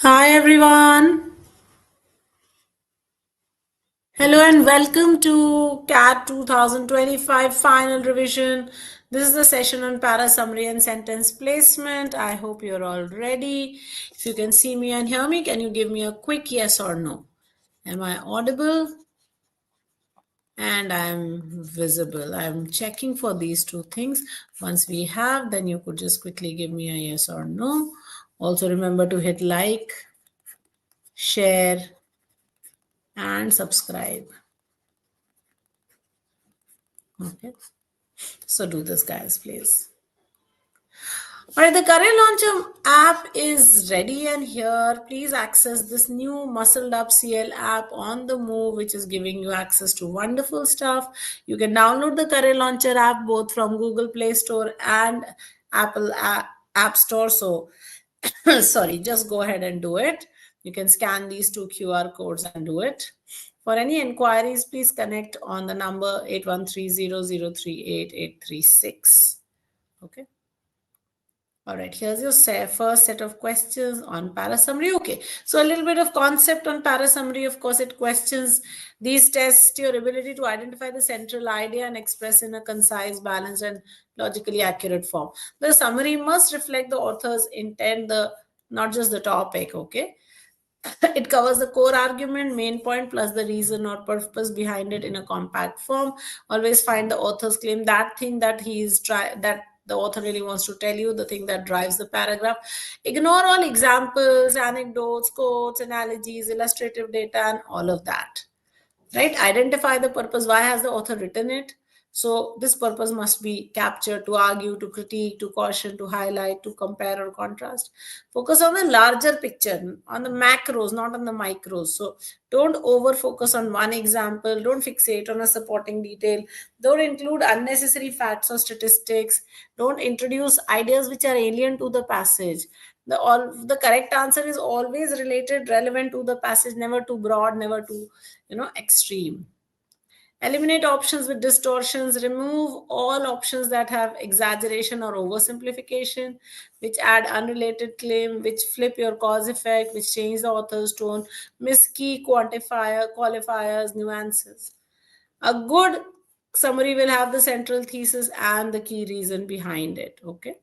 Hi everyone. Hello and welcome to CAT 2025 final revision. This is the session on para summary and sentence placement. I hope you're all ready. If you can see me and hear me, can you give me a quick yes or no? Am I audible? And I'm visible. I'm checking for these two things. Once we have, then you could just quickly give me a yes or no. Also remember to hit like, share, and subscribe. Okay. So do this, guys, please. All right, the Career Launcher app is ready and here. Please access this new muscled up CL app on the move, which is giving you access to wonderful stuff. You can download the Career Launcher app both from Google Play Store and Apple App Store. So, sorry, just go ahead and do it. You can scan these two QR codes and do it. For any inquiries, please connect on the number 8130038836. Okay. All right, here's your first set of questions on para summary. Okay, so a little bit of concept on para summary. Of course, it questions these tests your ability to identify the central idea and express in a concise, balanced, and logically accurate form. The summary must reflect the author's intent, not just the topic. Okay, it covers the core argument, main point, plus the reason or purpose behind it in a compact form. Always find the author's claim, that thing that that the author really wants to tell you, the thing that drives the paragraph. Ignore all examples, anecdotes, quotes, analogies, illustrative data, and all of that. Right? Identify the purpose. Why has the author written it? So this purpose must be captured to argue, to critique, to caution, to highlight, to compare or contrast. Focus on the larger picture, on the macros, not on the micros. So don't over focus on one example. Don't fixate on a supporting detail. Don't include unnecessary facts or statistics. Don't introduce ideas which are alien to the passage. The correct answer is always related, relevant to the passage, never too broad, never too extreme. Eliminate options with distortions. Remove all options that have exaggeration or oversimplification, which add unrelated claim, which flip your cause effect, which change the author's tone, miss key qualifiers, nuances. A good summary will have the central thesis and the key reason behind it. Okay.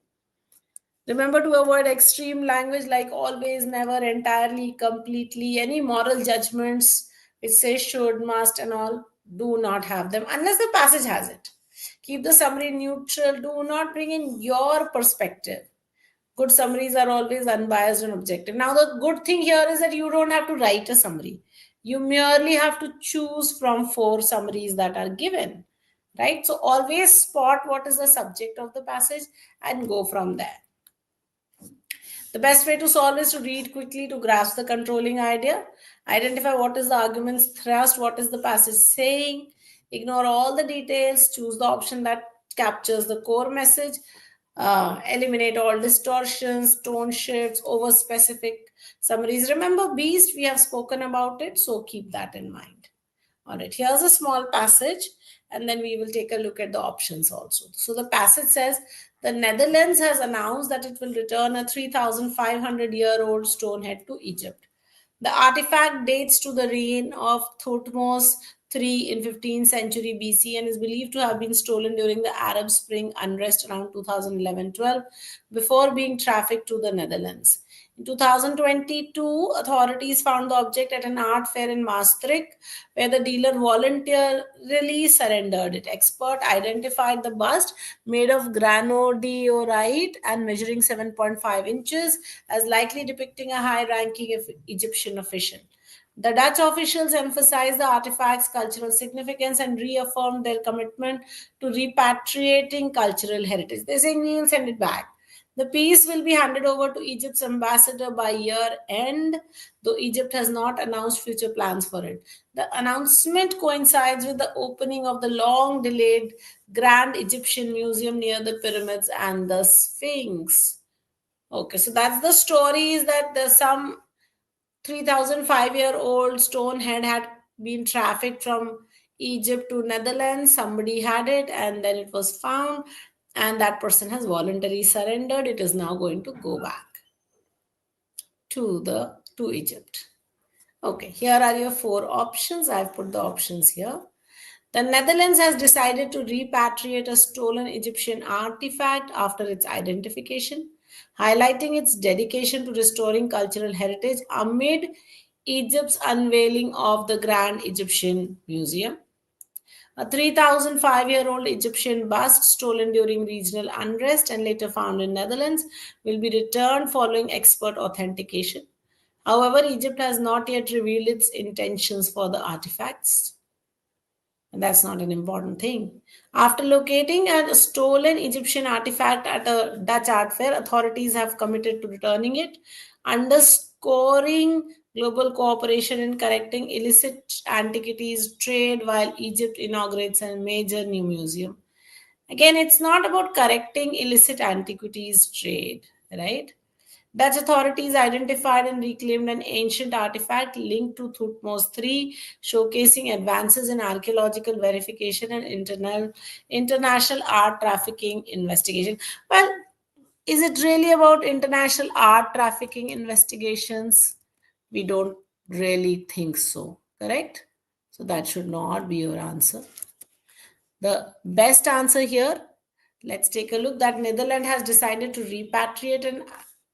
Remember to avoid extreme language like always, never, entirely, completely. Any moral judgments which say should, must, and all, do not have them unless the passage has it. Keep the summary neutral. Do not bring in your perspective. Good summaries are always unbiased and objective. Now, the good thing here is that you don't have to write a summary. You merely have to choose from 4 summaries that are given, right? So, always spot what is the subject of the passage and go from there. The best way to solve is to read quickly to grasp the controlling idea, identify what is the argument's thrust, what is the passage saying, ignore all the details, choose the option that captures the core message, eliminate all distortions, tone shifts, over specific summaries. Remember, Beast, we have spoken about it, so keep that in mind. All right, here's a small passage, and then we will take a look at the options also. So the passage says, the Netherlands has announced that it will return a 3,500-year-old stone head to Egypt. The artifact dates to the reign of Thutmose III in 15th century BC and is believed to have been stolen during the Arab Spring unrest around 2011-12 before being trafficked to the Netherlands. In 2022, authorities found the object at an art fair in Maastricht, where the dealer voluntarily surrendered it. Expert identified the bust, made of granodiorite and measuring 7.5 inches, as likely depicting a high-ranking Egyptian official. The Dutch officials emphasized the artifact's cultural significance and reaffirmed their commitment to repatriating cultural heritage. They're saying we will send it back. The piece will be handed over to Egypt's ambassador by year end, though Egypt has not announced future plans for it. The announcement coincides with the opening of the long delayed Grand Egyptian Museum near the pyramids and the Sphinx. Okay, so that's the story, is that there's some 3,005-year-old stone head had been trafficked from Egypt to Netherlands. Somebody had it and then it was found, and that person has voluntarily surrendered. It is now going to go back to to Egypt. Okay, here are your 4 options. I've put the options here. The Netherlands has decided to repatriate a stolen Egyptian artifact after its identification, highlighting its dedication to restoring cultural heritage amid Egypt's unveiling of the Grand Egyptian Museum. A 3,005-year-old Egyptian bust stolen during regional unrest and later found in Netherlands will be returned following expert authentication. However, Egypt has not yet revealed its intentions for the artifacts. And that's not an important thing. After locating a stolen Egyptian artifact at a Dutch art fair, authorities have committed to returning it, underscoring global cooperation in correcting illicit antiquities trade while Egypt inaugurates a major new museum. Again, it's not about correcting illicit antiquities trade, right? Dutch authorities identified and reclaimed an ancient artifact linked to Thutmose III, showcasing advances in archaeological verification and international art trafficking investigation. Well, is it really about international art trafficking investigations? We don't really think so, correct? So that should not be your answer. The best answer here, let's take a look, that Netherlands has decided to repatriate an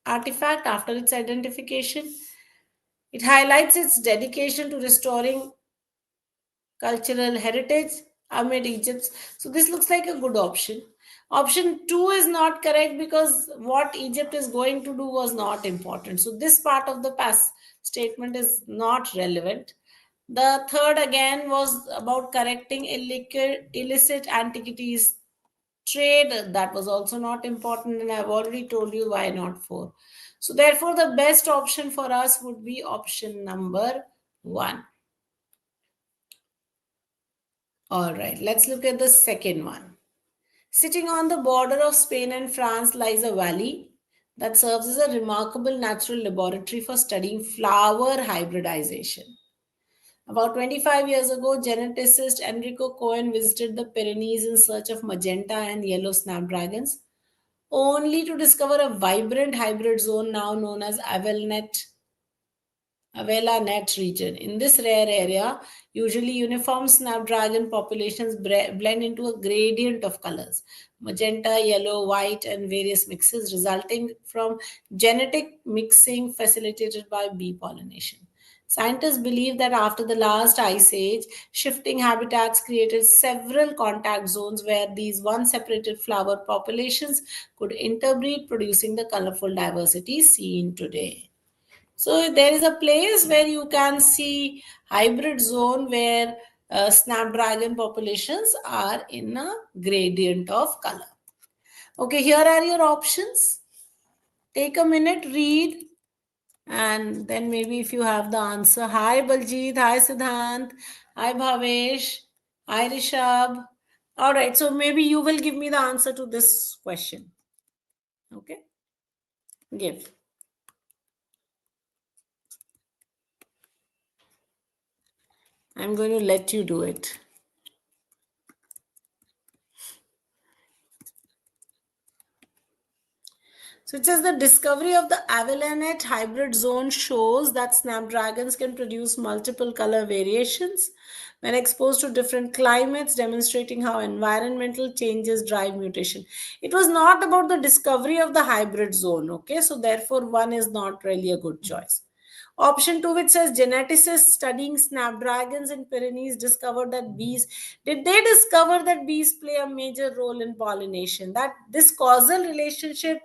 artifact after its identification. It highlights its dedication to restoring cultural heritage amid Egypt's. So this looks like a good option. Option 2 is not correct because what Egypt is going to do was not important. So this part of the past statement is not relevant. The third again was about correcting illicit antiquities trade. That was also not important, and I've already told you why not 4. So therefore, the best option for us would be option number 1. All right, let's look at the second one. Sitting on the border of Spain and France lies a valley that serves as a remarkable natural laboratory for studying flower hybridization. About 25 years ago, geneticist Enrico Cohen visited the Pyrenees in search of magenta and yellow snapdragons, only to discover a vibrant hybrid zone now known as Avella Net region. In this rare area, usually uniform snapdragon populations blend into a gradient of colors, magenta, yellow, white, and various mixes resulting from genetic mixing facilitated by bee pollination. Scientists believe that after the last ice age, shifting habitats created several contact zones where these one-separated flower populations could interbreed, producing the colorful diversity seen today. So there is a place where you can see hybrid zone where snapdragon populations are in a gradient of color. Okay, here are your options. Take a minute, read, and then maybe if you have the answer. Hi Baljit, hi Siddhant, hi Bhavesh, hi Rishabh. All right, so maybe you will give me the answer to this question. Okay, give. I'm going to let you do it. So it says the discovery of the Avelanet hybrid zone shows that snapdragons can produce multiple color variations when exposed to different climates, demonstrating how environmental changes drive mutation. It was not about the discovery of the hybrid zone, okay? So therefore, 1 is not really a good choice. Option 2, which says geneticists studying snapdragons in Pyrenees discovered that bees, did they discover that bees play a major role in pollination? That this causal relationship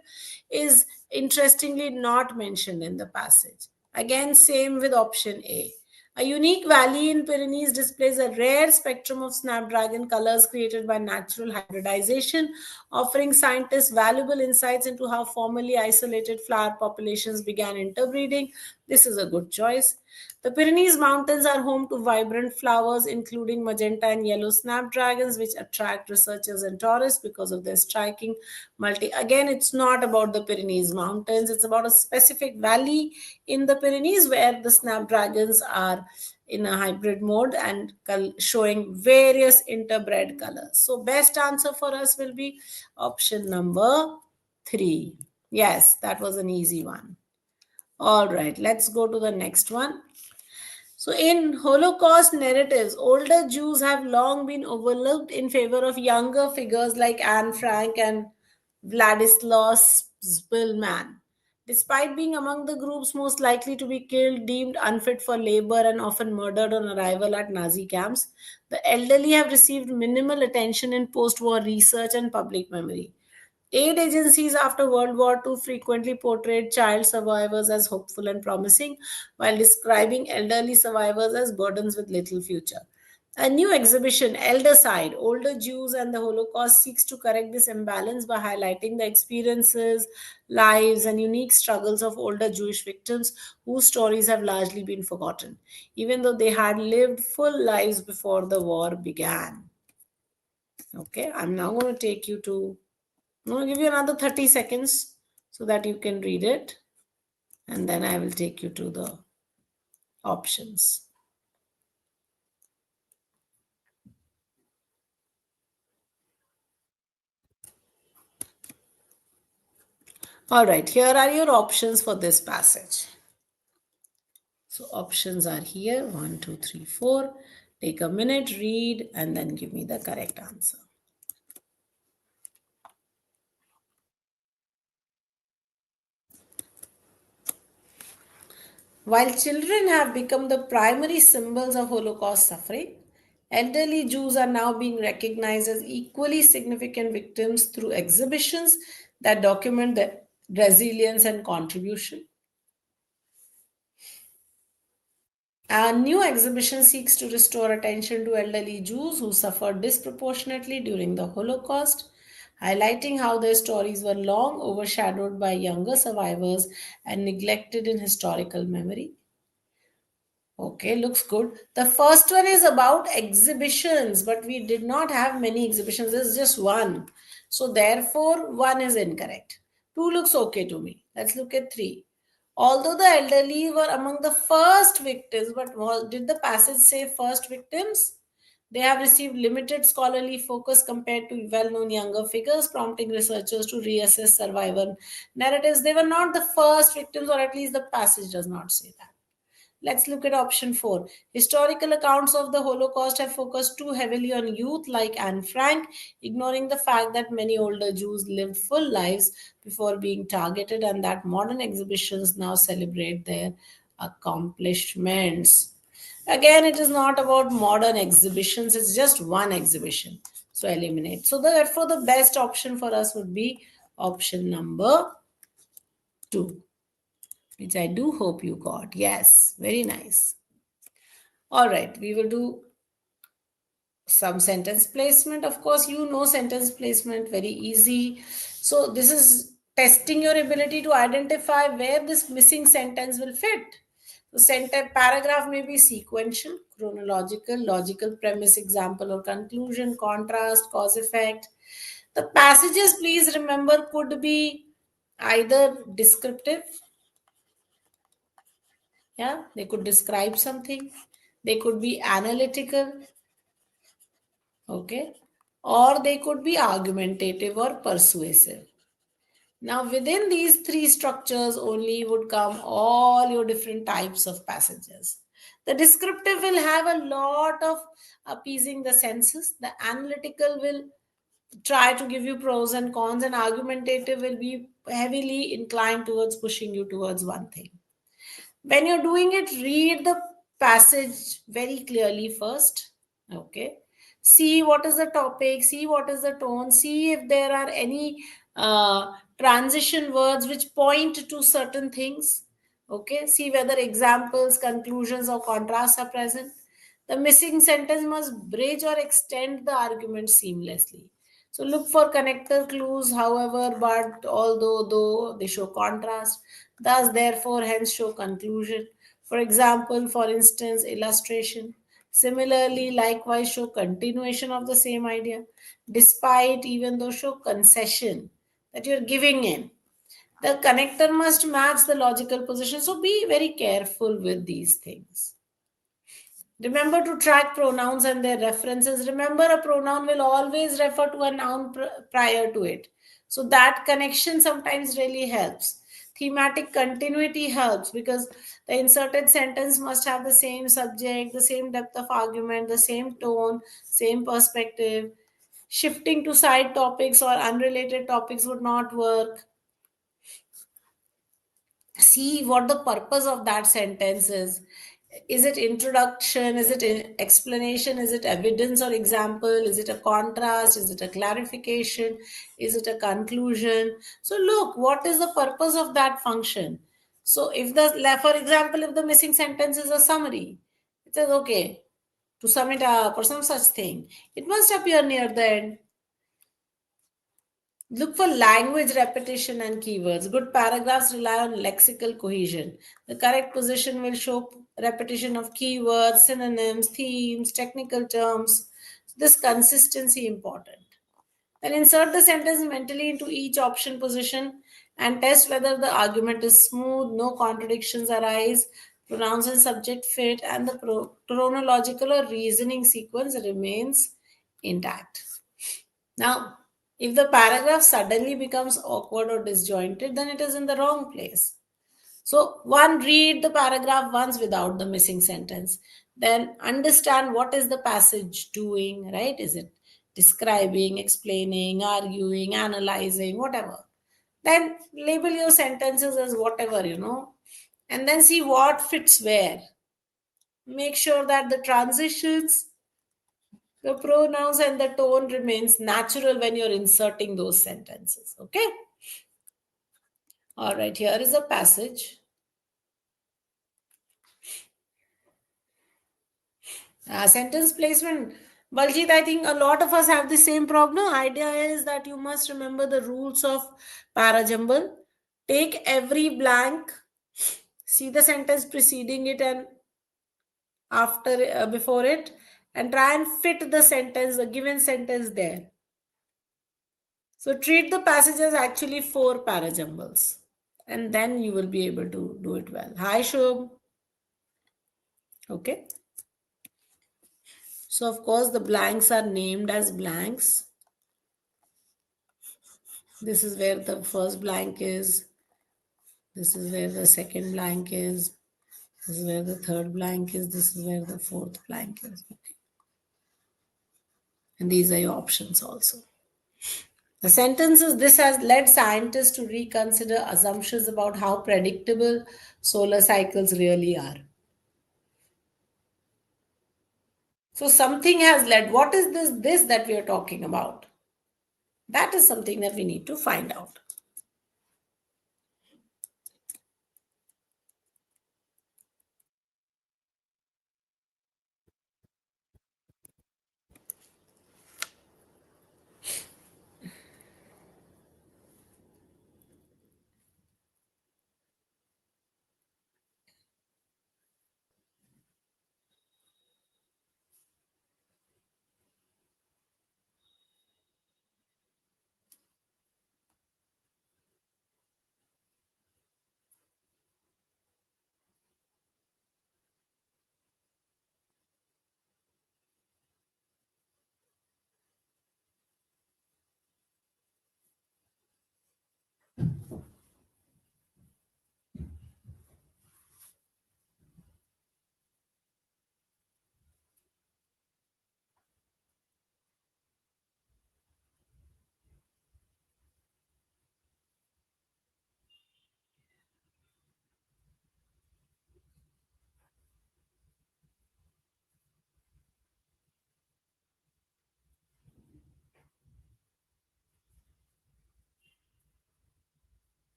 is interestingly not mentioned in the passage. Again, same with option A. A unique valley in Pyrenees displays a rare spectrum of snapdragon colors created by natural hybridization, offering scientists valuable insights into how formerly isolated flower populations began interbreeding. This is a good choice. The Pyrenees Mountains are home to vibrant flowers, including magenta and yellow snapdragons, which attract researchers and tourists because of their striking multi. Again, it's not about the Pyrenees Mountains, it's about a specific valley in the Pyrenees where the snapdragons are in a hybrid mode and showing various interbred colors. So, best answer for us will be option number 3. Yes, that was an easy one. All right, let's go to the next one. So, in Holocaust narratives, older Jews have long been overlooked in favor of younger figures like Anne Frank and Vladislav Spilman. Despite being among the groups most likely to be killed, deemed unfit for labor, and often murdered on arrival at Nazi camps, the elderly have received minimal attention in post war research and public memory. Aid agencies after World War II frequently portrayed child survivors as hopeful and promising, while describing elderly survivors as burdens with little future. A new exhibition, Elder Side, Older Jews and the Holocaust, seeks to correct this imbalance by highlighting the experiences, lives, and unique struggles of older Jewish victims whose stories have largely been forgotten, even though they had lived full lives before the war began. Okay, I'm now going to take you to I'm going to give you another 30 seconds so that you can read it. And then I will take you to the options. All right, here are your options for this passage. So options are here, 1, 2, 3, 4. Take a minute, read, and then give me the correct answer. While children have become the primary symbols of Holocaust suffering, elderly Jews are now being recognized as equally significant victims through exhibitions that document their resilience and contribution. Our new exhibition seeks to restore attention to elderly Jews who suffered disproportionately during the Holocaust, highlighting how their stories were long overshadowed by younger survivors and neglected in historical memory. Okay, looks good. The first one is about exhibitions, but we did not have many exhibitions. There's just one. So therefore, one is incorrect. Two looks okay to me. Let's look at three. Although the elderly were among the first victims, but did the passage say first victims? They have received limited scholarly focus compared to well known younger figures, prompting researchers to reassess survivor narratives. They were not the first victims, or at least the passage does not say that. Let's look at option 4. Historical accounts of the Holocaust have focused too heavily on youth like Anne Frank, ignoring the fact that many older Jews lived full lives before being targeted and that modern exhibitions now celebrate their accomplishments. Again, it is not about modern exhibitions, it's just one exhibition. So eliminate. So therefore, the best option for us would be option number 2, which I do hope you got. Yes, very nice. All right, we will do some sentence placement. Of course, you know sentence placement very easy. So this is testing your ability to identify where this missing sentence will fit. So sentence paragraph may be sequential, chronological, logical premise, example or conclusion, contrast, cause effect. The passages, please remember, could be either descriptive, yeah, they could describe something, they could be analytical, okay, or they could be argumentative or persuasive. Now, within these three structures only would come all your different types of passages. The descriptive will have a lot of appeasing the senses. The analytical will try to give you pros and cons, and argumentative will be heavily inclined towards pushing you towards one thing. When you're doing it, read the passage very clearly first. Okay. See what is the topic, see what is the tone, see if there are any transition words which point to certain things. Okay. See whether examples, conclusions, or contrasts are present. The missing sentence must bridge or extend the argument seamlessly. So look for connector clues, however, but although though they show contrast, thus therefore hence show conclusion. For example, for instance, illustration. Similarly, likewise show continuation of the same idea, despite even though show concession that you're giving in. The connector must match the logical position. So be very careful with these things. Remember to track pronouns and their references. Remember, a pronoun will always refer to a noun prior to it. So that connection sometimes really helps. Schematic continuity helps because the inserted sentence must have the same subject, the same depth of argument, the same tone, same perspective. Shifting to side topics or unrelated topics would not work. See what the purpose of that sentence is. Is it introduction? Is it explanation? Is it evidence or example? Is it a contrast? Is it a clarification? Is it a conclusion? So look, what is the purpose of that function? So if for example, if the missing sentence is a summary, it says, okay, to sum it up or some such thing, it must appear near the end. Look for language repetition and keywords. Good paragraphs rely on lexical cohesion. The correct position will show repetition of keywords, synonyms, themes, technical terms. This consistency important. Then insert the sentence mentally into each option position and test whether the argument is smooth, no contradictions arise, pronouns and subject fit, and the chronological or reasoning sequence remains intact. Now, if the paragraph suddenly becomes awkward or disjointed, then it is in the wrong place. So, one, read the paragraph once without the missing sentence. Then understand what is the passage doing, right? Is it describing, explaining, arguing, analyzing, whatever? Then label your sentences as whatever, and then see what fits where. Make sure that the transitions, the pronouns, and the tone remains natural when you're inserting those sentences. Okay. All right. Here is a passage. Sentence placement. Baljit, I think a lot of us have the same problem. Idea is that you must remember the rules of parajumble. Take every blank, see the sentence preceding it and after before it, and try and fit the sentence, the given sentence there. So treat the passage as actually four parajumbles, and then you will be able to do it well. Hi, Shubh. Okay. So of course the blanks are named as blanks. This is where the first blank is. This is where the second blank is. This is where the third blank is. This is where the fourth blank is. Okay. And these are your options also. The sentences, this has led scientists to reconsider assumptions about how predictable solar cycles really are. So something has led. What is this that we are talking about? That is something that we need to find out.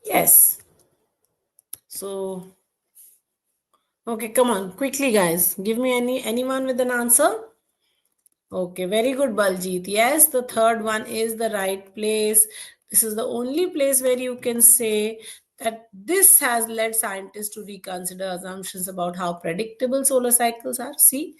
Yes. So Okay, come on, quickly, guys. Give me anyone with an answer. Okay, very good, Baljit. Yes, the third one is the right place. This is the only place where you can say that this has led scientists to reconsider assumptions about how predictable solar cycles are. See?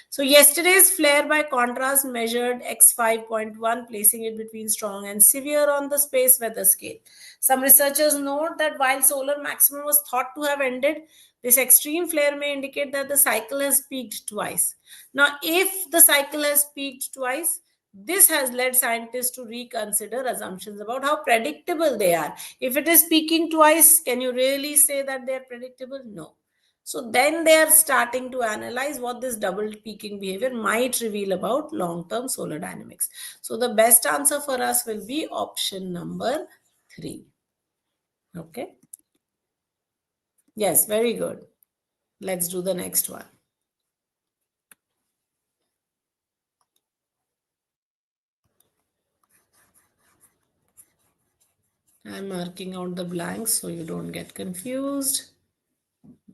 So, yesterday's flare, by contrast, measured X5.1, placing it between strong and severe on the space weather scale. Some researchers note that while solar maximum was thought to have ended, this extreme flare may indicate that the cycle has peaked twice. Now, if the cycle has peaked twice, this has led scientists to reconsider assumptions about how predictable they are. If it is peaking twice, can you really say that they are predictable? No. So then they are starting to analyze what this double peaking behavior might reveal about long term solar dynamics. So the best answer for us will be option number 3. Okay. Yes, very good. Let's do the next one. I'm marking out the blanks so you don't get confused.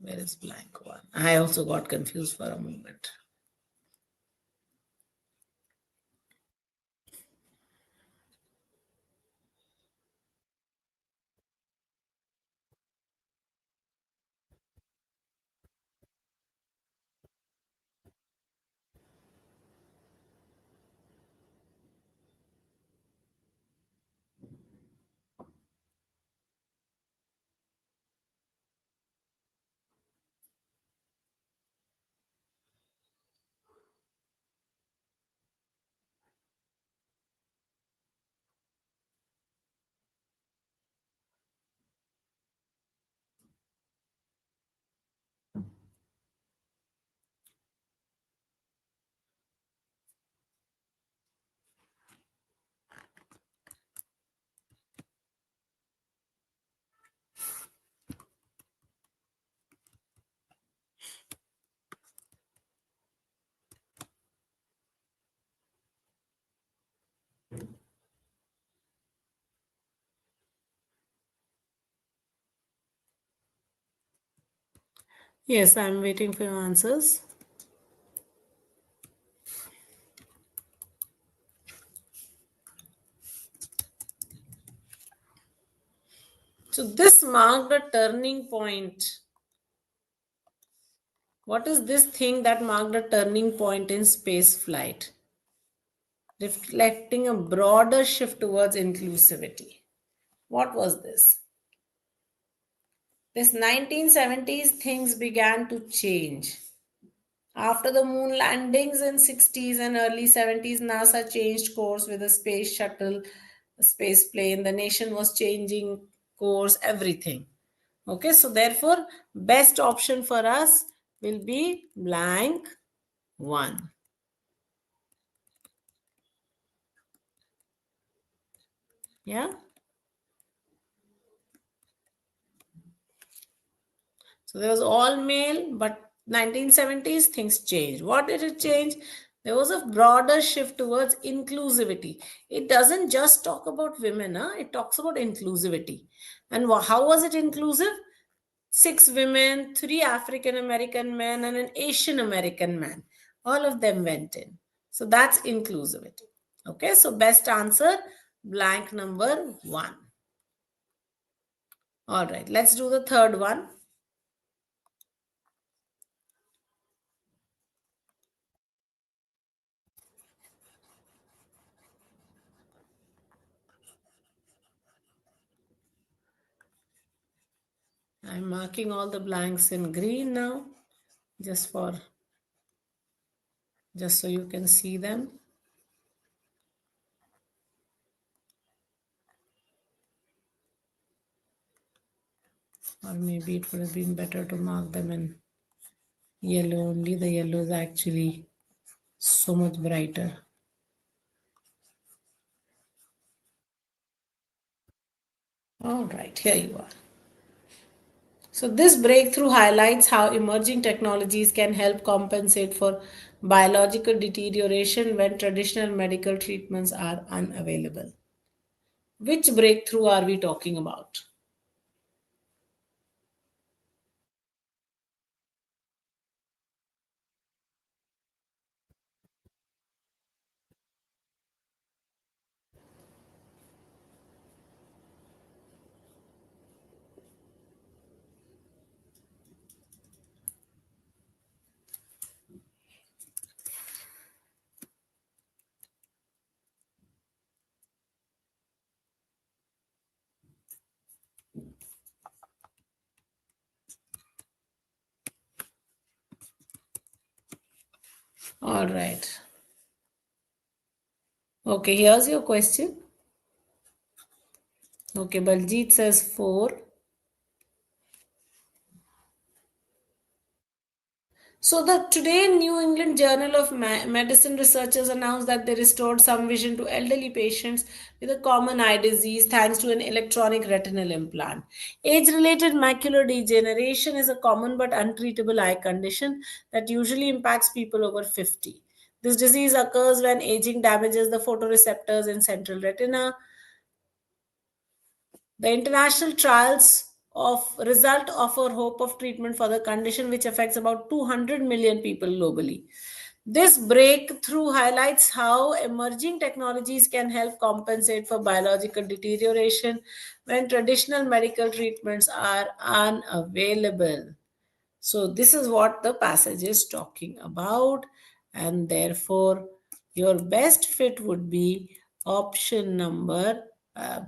Where is blank one? I also got confused for a moment. Yes, I'm waiting for your answers. So this marked a turning point. What is this thing that marked a turning point in space flight? Reflecting a broader shift towards inclusivity. What was this? This 1970s things began to change. After the moon landings in 60s and early 70s, NASA changed course with a space shuttle, a space plane. The nation was changing course, everything. Okay, so therefore, best option for us will be blank 1. Yeah. So there was all male, but 1970s things changed. What did it change? There was a broader shift towards inclusivity. It doesn't just talk about women, huh? It talks about inclusivity. And how was it inclusive? 6 women, 3 African American men, and an Asian American man. All of them went in. So that's inclusivity. Okay, so best answer blank number 1. All right, let's do the third one. I'm marking all the blanks in green now, just so you can see them. Or maybe it would have been better to mark them in yellow only. The yellow is actually so much brighter. All right, here you are. So, this breakthrough highlights how emerging technologies can help compensate for biological deterioration when traditional medical treatments are unavailable. Which breakthrough are we talking about? All right. Okay, here's your question. Okay, Baljit says 4. So the today New England Journal of Medicine researchers announced that they restored some vision to elderly patients with a common eye disease thanks to an electronic retinal implant. Age-related macular degeneration is a common but untreatable eye condition that usually impacts people over 50. This disease occurs when aging damages the photoreceptors in central retina. The international trials of result offer hope of treatment for the condition, which affects about 200 million people globally. This breakthrough highlights how emerging technologies can help compensate for biological deterioration when traditional medical treatments are unavailable. So, this is what the passage is talking about, and therefore, your best fit would be option number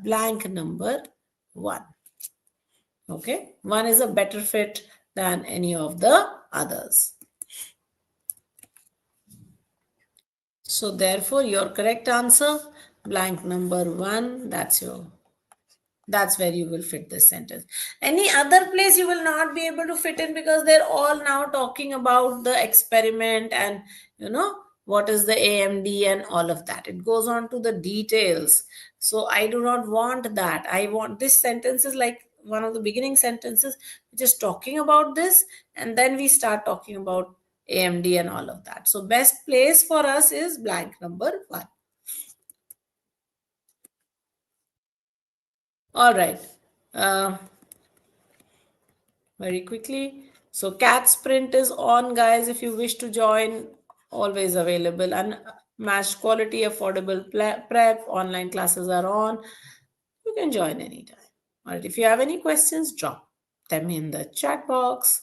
blank number 1. Okay, 1 is a better fit than any of the others. So, therefore, your correct answer blank number 1, that's where you will fit this sentence. Any other place you will not be able to fit in, because they're all now talking about the experiment and what is the AMD and all of that. It goes on to the details. So I do not want that. I want this sentence is like one of the beginning sentences which is talking about this, and then we start talking about AMD and all of that. So best place for us is blank number 1. All right. Uh, very quickly. So cat sprint is on, guys. If you wish to join, always available. And matched quality, affordable prep, online classes are on. You can join anytime. All right. If you have any questions, drop them in the chat box.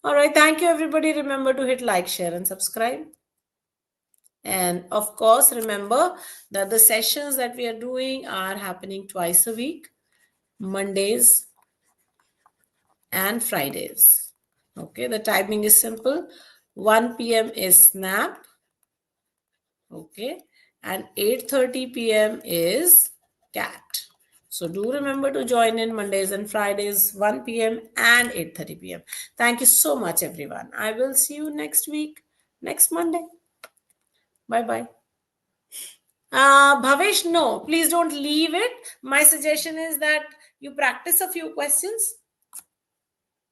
All right. Thank you, everybody. Remember to hit like, share, and subscribe. And of course, remember that the sessions that we are doing are happening twice a week, Mondays and Fridays. Okay, the timing is simple. 1 p.m. is snap. Okay, and 8:30 p.m. is cat. So do remember to join in Mondays and Fridays, 1 p.m. and 8:30 p.m. Thank you so much, everyone. I will see you next week, next Monday. Bye bye. Bhavesh, no, please don't leave it. My suggestion is that you practice a few questions.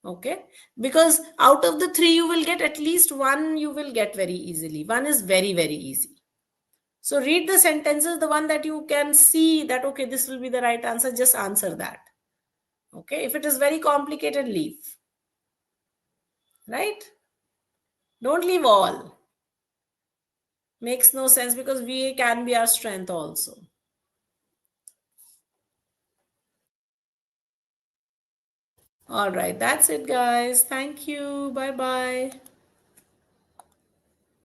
Okay, because out of the 3 you will get at least 1, you will get very easily. 1 is very, very easy. So read the sentences, the one that you can see that okay, this will be the right answer, just answer that. Okay, if it is very complicated, leave. Right, don't leave all. Makes no sense, because VA can be our strength also. All right, that's it, guys. Thank you. Bye bye.